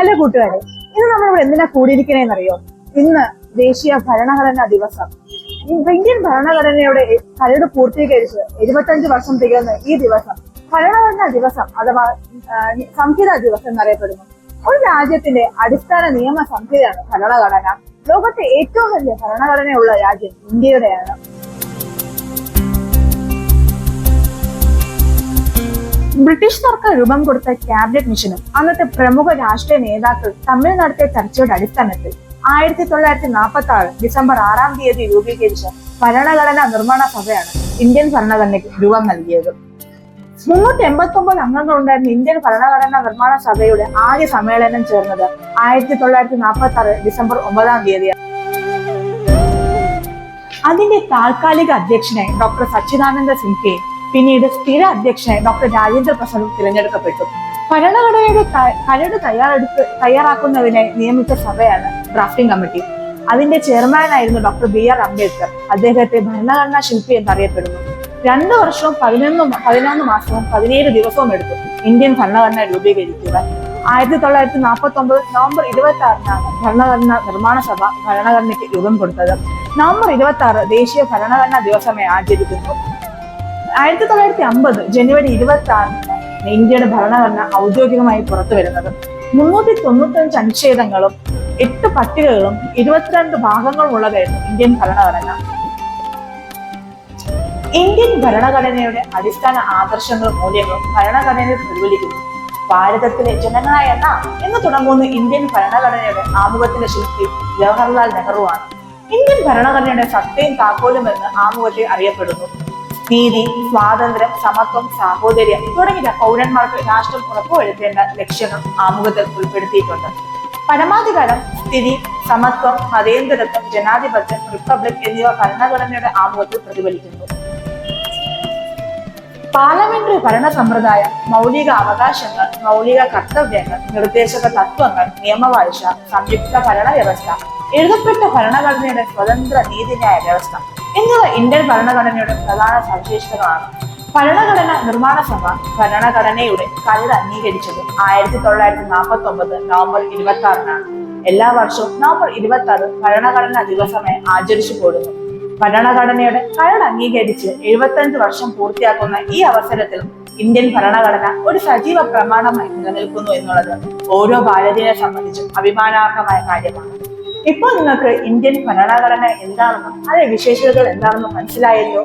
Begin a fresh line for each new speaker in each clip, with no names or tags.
Hello കൂട്ടുകാരെ, ഇന്ന് നമ്മളിവിടെ എന്തിനാ കൂടിയിരിക്കണേന്നറിയോ? ഇന്ന് ദേശീയ ഭരണഘടനാ ദിവസം. ഇന്ത്യൻ ഭരണഘടനയുടെ കരട് പൂർത്തീകരിച്ച് 75 വർഷം തികയുന്ന ഈ ദിവസം ഭരണഘടനാ ദിവസം അഥവാ സംഹിതാ ദിവസം എന്നറിയപ്പെടുന്നു. ഒരു രാജ്യത്തിന്റെ അടിസ്ഥാന നിയമ സംഹിതയാണ് ഭരണഘടന. ലോകത്തെ ഏറ്റവും വലിയ ഭരണഘടനയുള്ള രാജ്യം ഇന്ത്യയുടെയാണ്. ബ്രിട്ടീഷ് സർക്കാർ രൂപം കൊടുത്ത ക്യാബിനറ്റ് മിഷനും അന്നത്തെ പ്രമുഖ രാഷ്ട്രീയ നേതാക്കൾ തമ്മിൽ നടത്തിയ ചർച്ചയുടെ അടിസ്ഥാനത്തിൽ 1946 ഡിസംബർ 6 തീയതി രൂപീകരിച്ച ഭരണഘടനാ നിർമ്മാണ സഭയാണ് ഇന്ത്യൻ ഭരണഘടനയ്ക്ക് രൂപം നൽകിയത്. 389 അംഗങ്ങളുണ്ടായിരുന്ന ഇന്ത്യൻ ഭരണഘടനാ നിർമ്മാണ സഭയുടെ ആദ്യ സമ്മേളനം ചേർന്നത് 1946 ഡിസംബർ 9 തീയതിയാണ്. അതിന്റെ താൽക്കാലിക അധ്യക്ഷനായി ഡോക്ടർ സച്ചിദാനന്ദ സിൻഹയും പിന്നീട് സ്ഥിര അധ്യക്ഷനായി ഡോക്ടർ രാജേന്ദ്ര പ്രസാദും തിരഞ്ഞെടുക്കപ്പെട്ടു. ഭരണഘടനയുടെ കരട് തയ്യാറാക്കുന്നതിനായി നിയമിച്ച സഭയാണ് ഡ്രാഫ്റ്റിംഗ് കമ്മിറ്റി. അതിന്റെ ചെയർമാനായിരുന്നു ഡോക്ടർ BR അംബേദ്കർ. അദ്ദേഹത്തെ ഭരണഘടനാ ശില്പി എന്നറിയപ്പെടുന്നു. 2 വർഷവും 11 മാസവും 17 ദിവസവും എടുത്തു ഇന്ത്യൻ ഭരണഘടന രൂപീകരിക്കുക. 1949 നവംബർ 26 ഭരണഘടനാ നിർമ്മാണ സഭ ഭരണഘടനയ്ക്ക് രൂപം കൊടുത്തത്. നവംബർ 26 ദേശീയ ഭരണഘടനാ ദിവസമായി ആചരിക്കുന്നു. 1950 ജനുവരി 26 ഇന്ത്യയുടെ ഭരണഘടന ഔദ്യോഗികമായി പുറത്തു വരുന്നത്. 395 അനുച്ഛേദങ്ങളും 8 പട്ടികകളും 22 ഭാഗങ്ങളും ഉള്ളതായിരുന്നു ഇന്ത്യൻ ഭരണഘടന. ഇന്ത്യൻ ഭരണഘടനയുടെ അടിസ്ഥാന ആദർശങ്ങളും മൂല്യങ്ങളും ഭരണഘടനയിൽ പ്രതിഫലിക്കുന്നു. ഭാരതത്തിലെ ജനങ്ങളായ നാം എന്ന് തുടങ്ങുന്ന ഇന്ത്യൻ ഭരണഘടനയുടെ ആമുഖത്തിന്റെ ശില്പി ജവഹർലാൽ നെഹ്റുവാണ്. ഇന്ത്യൻ ഭരണഘടനയുടെ സത്തയും താക്കോലും എന്ന് ആമുഖത്തെ അറിയപ്പെടുന്നു. നീതി, സ്വാതന്ത്ര്യം, സമത്വം, സാഹോദര്യം തുടങ്ങിയ പൗരന്മാർക്ക് രാഷ്ട്രം ഉറപ്പുവരുത്തേണ്ട ലക്ഷ്യങ്ങൾ ആമുഖത്തിൽ ഉൾപ്പെടുത്തിയിട്ടുണ്ട്. പരമാധികാരം, സ്ഥിതി, സമത്വം, മതേതരത്വം, ജനാധിപത്യം, റിപ്പബ്ലിക് എന്നിവ ഭരണഘടനയുടെ ആമുഖത്തിൽ പ്രതിഫലിക്കുന്നു. പാർലമെന്ററി ഭരണ സമ്പ്രദായം, മൗലിക അവകാശങ്ങൾ, മൗലിക കർത്തവ്യങ്ങൾ, നിർദ്ദേശക തത്വങ്ങൾ, നിയമവാഴ്ച, സംയുക്ത ഭരണ വ്യവസ്ഥ, എഴുതപ്പെട്ട ഭരണഘടനയുടെ സ്വതന്ത്ര നീതിന്യായ വ്യവസ്ഥ എന്നിവ ഇന്ത്യൻ ഭരണഘടനയുടെ പ്രധാന സവിശേഷതകളാണ്. ഭരണഘടന നിർമ്മാണ സഭ ഭരണഘടനയുടെ കരട് അംഗീകരിച്ചത് 1949 നവംബർ 26 എല്ലാ വർഷവും നവംബർ 26 ഭരണഘടനാ ദിവസമായി ആചരിച്ചു പോരുന്നു. ഭരണഘടനയുടെ കരട് അംഗീകരിച്ച് 75 വർഷം പൂർത്തിയാക്കുന്ന ഈ അവസരത്തിൽ ഇന്ത്യൻ ഭരണഘടന ഒരു സജീവ പ്രമാണമായി നിലനിൽക്കുന്നു എന്നുള്ളത് ഓരോ ഭാരതീയനെ സംബന്ധിച്ചും അഭിമാനാർഹമായ കാര്യമാണ്. ഇപ്പോൾ നിങ്ങൾക്ക് ഇന്ത്യൻ ഭരണഘടന എന്താണെന്നും അതിന്റെ വിശേഷതകൾ എന്താണെന്നും മനസ്സിലായല്ലോ.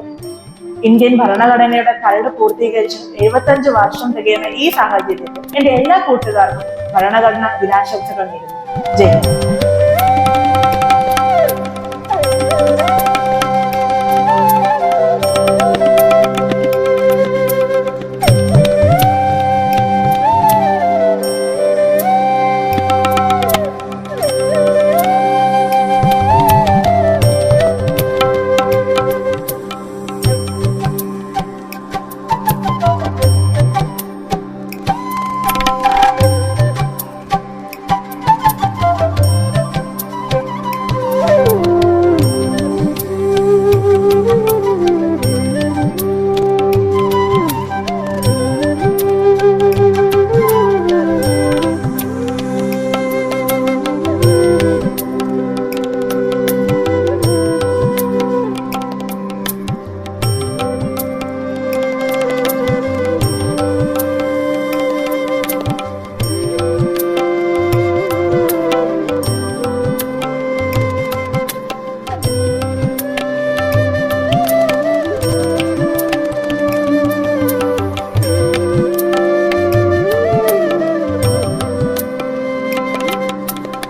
ഇന്ത്യൻ ഭരണഘടനയുടെ കരട് പൂർത്തീകരിച്ച് 75 വർഷം തികയുന്ന ഈ സാഹചര്യത്തിൽ എന്റെ എല്ലാ കൂട്ടുകാർക്കും ഭരണഘടനാ ദിനാശംസകൾ നേരുന്നു. ജയ് ഹിന്ദ്.